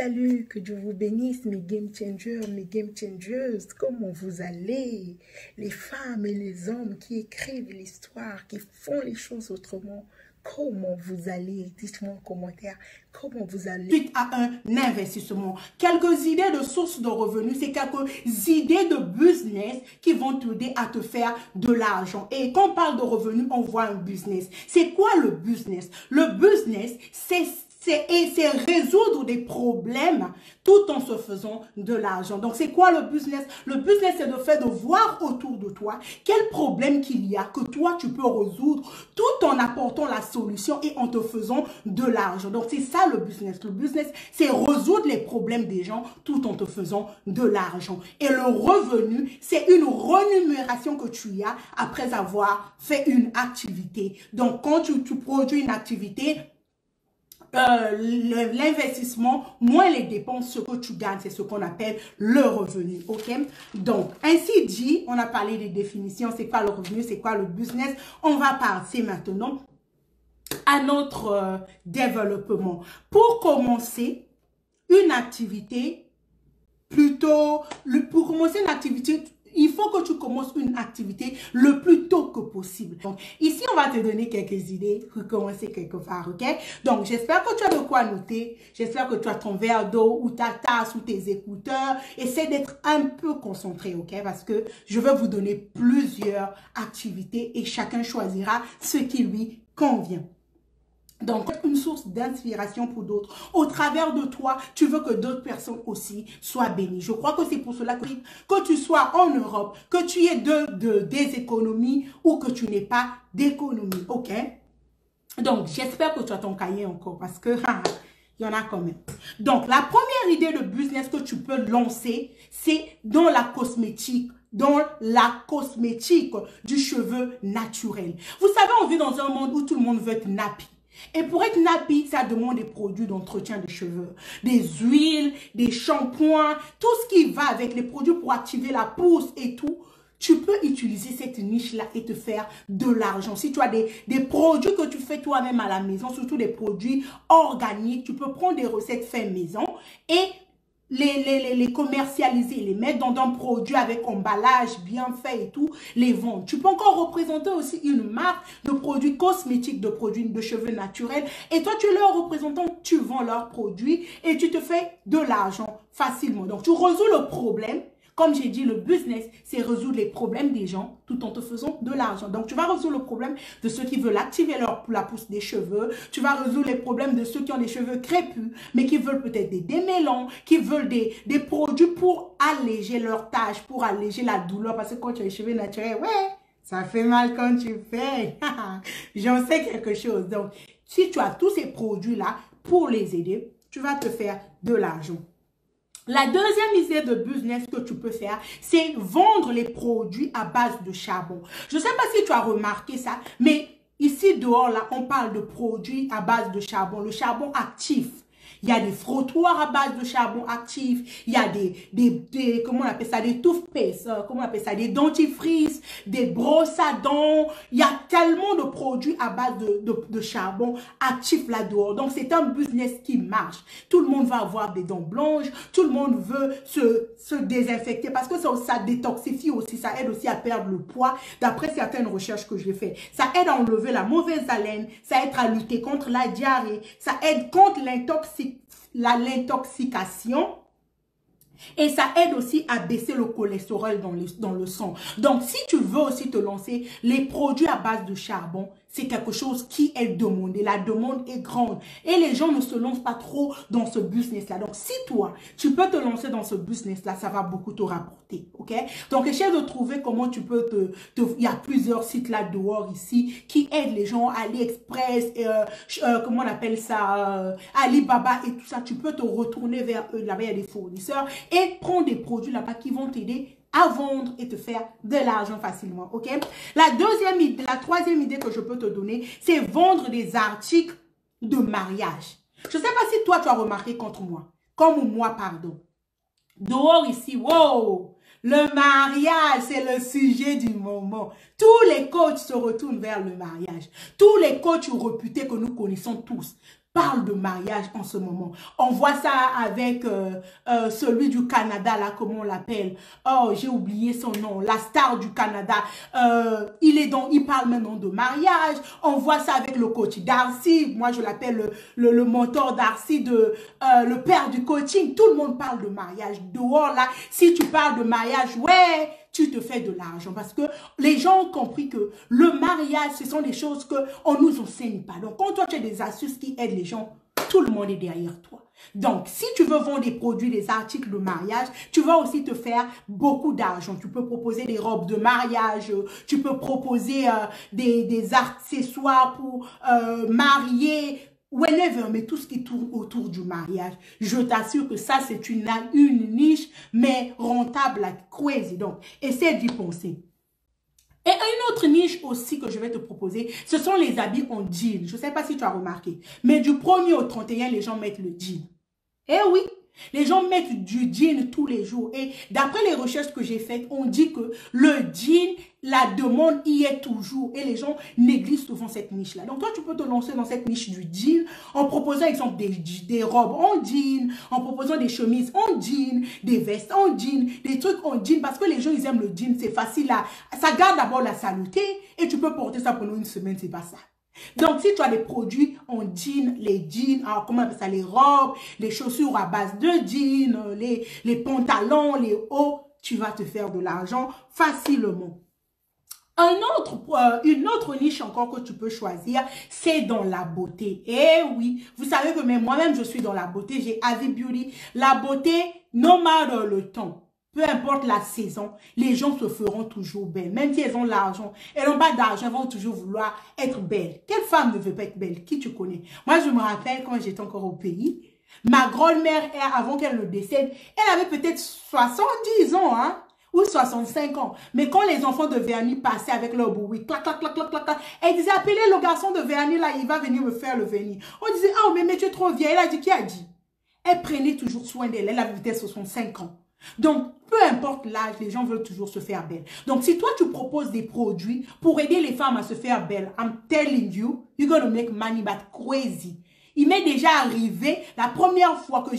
Salut, que Dieu vous bénisse, mes game changers, mes game changers. Comment vous allez? Les femmes et les hommes qui écrivent l'histoire, qui font les choses autrement. Comment vous allez? Dites-moi en commentaire. Comment vous allez? Suite à un investissement. Quelques idées de sources de revenus, c'est quelques idées de business qui vont t'aider à te faire de l'argent. Et quand on parle de revenus, on voit un business. C'est quoi le business? Le business, c'est résoudre des problèmes tout en se faisant de l'argent. Donc, c'est quoi le business? Le business, c'est le fait de voir autour de toi quel problème qu'il y a que toi, tu peux résoudre tout en apportant la solution et en te faisant de l'argent. Donc, c'est ça le business. Le business, c'est résoudre les problèmes des gens tout en te faisant de l'argent. Et le revenu, c'est une rémunération que tu as après avoir fait une activité. Donc, quand tu produis une activité, l'investissement, moins les dépenses, ce que tu gagnes, c'est ce qu'on appelle le revenu, ok? Donc, ainsi dit, on a parlé des définitions, c'est quoi le revenu, c'est quoi le business. On va passer maintenant à notre développement. Pour commencer, une activité, pour commencer une activité, il faut que tu commences une activité le plus tôt que possible. Donc, ici, on va te donner quelques idées pour commencer quelque part, ok? Donc, j'espère que tu as de quoi noter. J'espère que tu as ton verre d'eau ou ta tasse ou tes écouteurs. Essaie d'être un peu concentré, ok? Parce que je vais vous donner plusieurs activités et chacun choisira ce qui lui convient. Donc, une source d'inspiration pour d'autres. Au travers de toi, tu veux que d'autres personnes aussi soient bénies. Je crois que c'est pour cela que tu sois en Europe, que tu aies des économies ou que tu n'aies pas d'économie. OK? Donc, j'espère que tu as ton cahier encore parce que il y en a quand même. Donc, la première idée de business que tu peux lancer, c'est dans la cosmétique. Dans la cosmétique du cheveu naturel. Vous savez, on vit dans un monde où tout le monde veut être nappy. Et pour être nappy, ça demande des produits d'entretien des cheveux, des huiles, des shampoings, tout ce qui va avec les produits pour activer la pousse et tout. Tu peux utiliser cette niche-là et te faire de l'argent. Si tu as des produits que tu fais toi-même à la maison, surtout des produits organiques, tu peux prendre des recettes faites maison et les commercialiser, les mettre dans un produit avec emballage bien fait et tout, les vendre. Tu peux encore représenter aussi une marque de produits cosmétiques, de produits de cheveux naturels. Et toi, tu es leur représentant, tu vends leurs produits et tu te fais de l'argent facilement. Donc, tu résous le problème. Comme j'ai dit, le business, c'est résoudre les problèmes des gens tout en te faisant de l'argent. Donc, tu vas résoudre le problème de ceux qui veulent activer la pousse des cheveux. Tu vas résoudre les problèmes de ceux qui ont des cheveux crépus, mais qui veulent peut-être des démêlants, qui veulent des produits pour alléger leurs taches, pour alléger la douleur. Parce que quand tu as les cheveux naturels, ouais, ça fait mal quand tu fais. J'en sais quelque chose. Donc, si tu as tous ces produits-là pour les aider, tu vas te faire de l'argent. La deuxième idée de business que tu peux faire, c'est vendre les produits à base de charbon. Je ne sais pas si tu as remarqué ça, mais ici dehors, là, on parle de produits à base de charbon, le charbon actif. Il y a des frottoirs à base de charbon actif, il y a comment on appelle ça, des toothpastes, comment on appelle ça, des dentifrices, des brosses à dents. Il y a tellement de produits à base de charbon actif là-dehors. Donc, c'est un business qui marche. Tout le monde va avoir des dents blanches, tout le monde veut se désinfecter parce que ça détoxifie aussi, ça aide aussi à perdre le poids. D'après certaines recherches que j'ai faites, ça aide à enlever la mauvaise haleine, ça aide à lutter contre la diarrhée, ça aide contre l'intoxication et ça aide aussi à baisser le cholestérol dans le sang. Donc, si tu veux aussi te lancer, les produits à base de charbon, c'est quelque chose qui est demandé. La demande est grande et les gens ne se lancent pas trop dans ce business-là. Donc, si toi, tu peux te lancer dans ce business-là, ça va beaucoup te rapporter, ok? Donc, essaie de trouver comment tu peux il y a plusieurs sites là dehors ici qui aident les gens, AliExpress, comment on appelle ça, Alibaba et tout ça. Tu peux te retourner vers eux, là-bas il y a des fournisseurs et prendre des produits là-bas qui vont t'aider à vendre et te faire de l'argent facilement, ok? La troisième idée que je peux te donner, c'est vendre des articles de mariage. Je ne sais pas si toi, tu as remarqué comme moi, pardon. Dehors ici, wow! Le mariage, c'est le sujet du moment. Tous les coachs se retournent vers le mariage. Tous les coachs réputés que nous connaissons tous. parle de mariage en ce moment. On voit ça avec celui du Canada, là, comment on l'appelle. Oh, j'ai oublié son nom. La star du Canada. Il parle maintenant de mariage. On voit ça avec le coach Darcy. Moi, je l'appelle le mentor Darcy, le père du coaching. Tout le monde parle de mariage. Dehors, là, si tu parles de mariage, ouais, tu te fais de l'argent. Parce que les gens ont compris que le mariage, ce sont des choses qu'on ne nous enseigne pas. Donc, quand toi, tu as des astuces qui aident les gens, tout le monde est derrière toi. Donc, si tu veux vendre des produits, des articles de mariage, tu vas aussi te faire beaucoup d'argent. Tu peux proposer des robes de mariage, tu peux proposer des accessoires pour marier, whenever, mais tout ce qui tourne autour du mariage. Je t'assure que ça, c'est une niche, mais rentable, like crazy. Donc, essaie d'y penser. Et une autre niche aussi que je vais te proposer, ce sont les habits en jean. Je ne sais pas si tu as remarqué, mais du 1er au 31, les gens mettent le jean. Eh oui, les gens mettent du jean tous les jours. Et d'après les recherches que j'ai faites, on dit que le jean, la demande y est toujours. Et les gens négligent souvent cette niche-là. Donc toi, tu peux te lancer dans cette niche du jean en proposant, exemple, des robes en jean, en proposant des chemises en jean, des vestes en jean, des trucs en jean. Parce que les gens, ils aiment le jean, c'est facile. Ça garde d'abord la saleté et tu peux porter ça pendant une semaine, c'est pas ça. Donc, si tu as des produits en jean, les jeans, alors comment on appelle ça, les robes, les chaussures à base de jean, les pantalons, les hauts, tu vas te faire de l'argent facilement. Une autre niche encore que tu peux choisir, c'est dans la beauté. Eh oui, vous savez que moi-même, je suis dans la beauté, j'ai Avi Beauty. La beauté, no matter le temps. Peu importe la saison, les gens se feront toujours belles. Même si elles ont l'argent, elles n'ont pas d'argent, elles vont toujours vouloir être belles. Quelle femme ne veut pas être belle? Qui tu connais? Moi, je me rappelle quand j'étais encore au pays, ma grand-mère, avant qu'elle ne décède, elle avait peut-être 70 ans, hein, ou 65 ans. Mais quand les enfants de Vernis passaient avec leur boui, clac, clac, clac, clac, clac, clac, elle disait, appelez le garçon de Vernis, là, il va venir me faire le vernis. On disait, ah, mais tu es trop vieille. Elle a dit, qui a dit? Elle prenait toujours soin d'elle. Elle avait peut-être 65 ans. Donc, peu importe l'âge, les gens veulent toujours se faire belle. Donc, si toi, tu proposes des produits pour aider les femmes à se faire belle, I'm telling you, you're gonna make money, but crazy. Il m'est déjà arrivé, la première fois que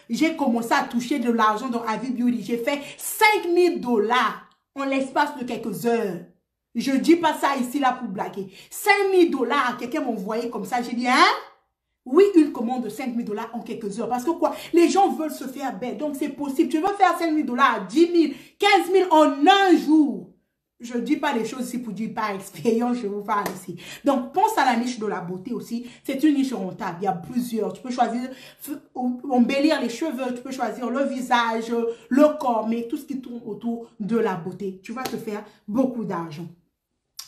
j'ai commencé à toucher de l'argent dans Avi Beauty, j'ai fait 5 000 $ en l'espace de quelques heures. Je dis pas ça ici, là, pour blaguer. 5 000 $, quelqu'un m'a envoyé comme ça, j'ai dit, hein? Oui, une commande de 5 000 $ en quelques heures. Parce que quoi? Les gens veulent se faire belle. Donc, c'est possible. Tu veux faire 5 000 $, 10 000, 15 000 en un jour. Je ne dis pas les choses ici pour dire par expérience, je vous parle ici. Donc, pense à la niche de la beauté aussi. C'est une niche rentable. Il y a plusieurs. Tu peux choisir, embellir les cheveux, tu peux choisir le visage, le corps, mais tout ce qui tourne autour de la beauté. Tu vas te faire beaucoup d'argent.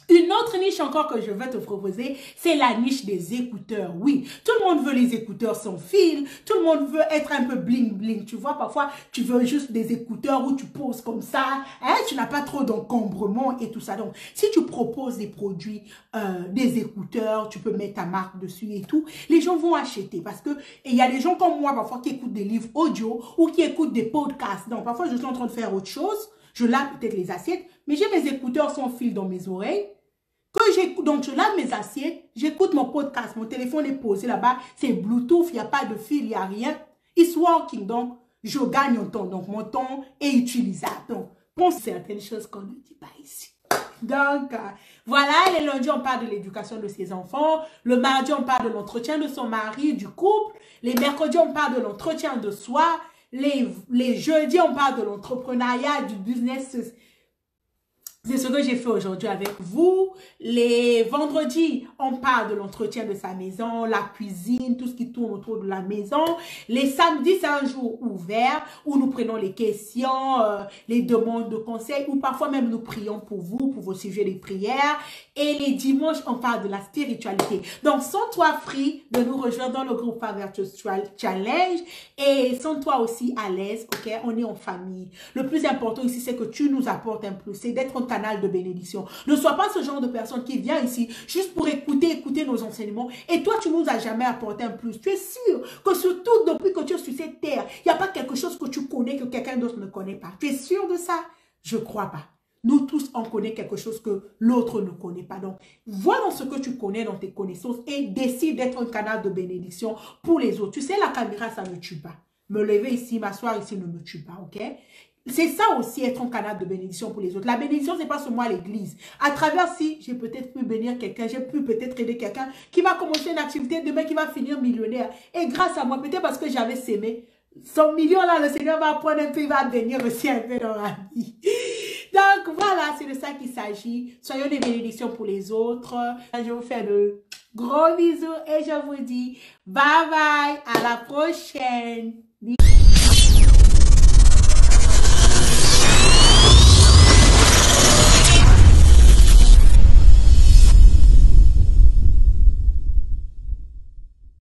Une autre niche encore que je vais te proposer, c'est la niche des écouteurs. Oui, tout le monde veut les écouteurs sans fil, tout le monde veut être un peu bling bling. Tu vois, parfois, tu veux juste des écouteurs où tu poses comme ça, hein, tu n'as pas trop d'encombrement et tout ça. Donc, si tu proposes des produits, des écouteurs, tu peux mettre ta marque dessus et tout, les gens vont acheter parce que il y a des gens comme moi, parfois, qui écoutent des livres audio ou qui écoutent des podcasts. Donc, parfois, je suis en train de faire autre chose, je lave peut-être les assiettes, mais j'ai mes écouteurs sans fil dans mes oreilles. Donc, je lave mes assiettes, j'écoute mon podcast, mon téléphone est posé là-bas, c'est Bluetooth, il n'y a pas de fil, il n'y a rien. It's working, donc je gagne en temps. Donc, mon temps est utilisable. Donc, pense certaines choses qu'on ne dit pas ici. Donc, voilà, les lundis, on parle de l'éducation de ses enfants. Le mardi, on parle de l'entretien de son mari, du couple. Les mercredis, on parle de l'entretien de soi. Les jeudis, on parle de l'entrepreneuriat, du business. C'est ce que j'ai fait aujourd'hui avec vous. Les vendredis, on parle de l'entretien de sa maison, la cuisine, tout ce qui tourne autour de la maison. Les samedis, c'est un jour ouvert où nous prenons les questions, les demandes de conseils ou parfois même nous prions pour vous, pour vos sujets de prière. Et les dimanches, on parle de la spiritualité. Donc, sens-toi free de nous rejoindre dans le groupe Femme Virtueuse Challenge et sens-toi aussi à l'aise, ok? On est en famille. Le plus important ici, c'est que tu nous apportes un plus, c'est d'être un canal de bénédiction. Ne sois pas ce genre de personne qui vient ici juste pour écouter nos enseignements et toi, tu nous as jamais apporté un plus. Tu es sûr que surtout depuis que tu es sur cette terre, il n'y a pas quelque chose que tu connais que quelqu'un d'autre ne connaît pas. Tu es sûr de ça? Je ne crois pas. Nous tous, on connaît quelque chose que l'autre ne connaît pas. Donc, vois dans ce que tu connais, dans tes connaissances et décide d'être un canal de bénédiction pour les autres. Tu sais, la caméra, ça ne tue pas. Me lever ici, m'asseoir ici ne me tue pas, ok? C'est ça aussi, être un canal de bénédiction pour les autres. La bénédiction, c'est pas seulement à l'église. À travers, si j'ai peut-être pu bénir quelqu'un, j'ai pu peut-être aider quelqu'un qui va commencer une activité demain, qui va finir millionnaire. Et grâce à moi, peut-être parce que j'avais sémé, son million là, le Seigneur va prendre un peu, il va bénir aussi un peu dans la vie. Donc voilà, c'est de ça qu'il s'agit. Soyons des bénédictions pour les autres. Je vous fais de gros bisous et je vous dis bye bye, à la prochaine.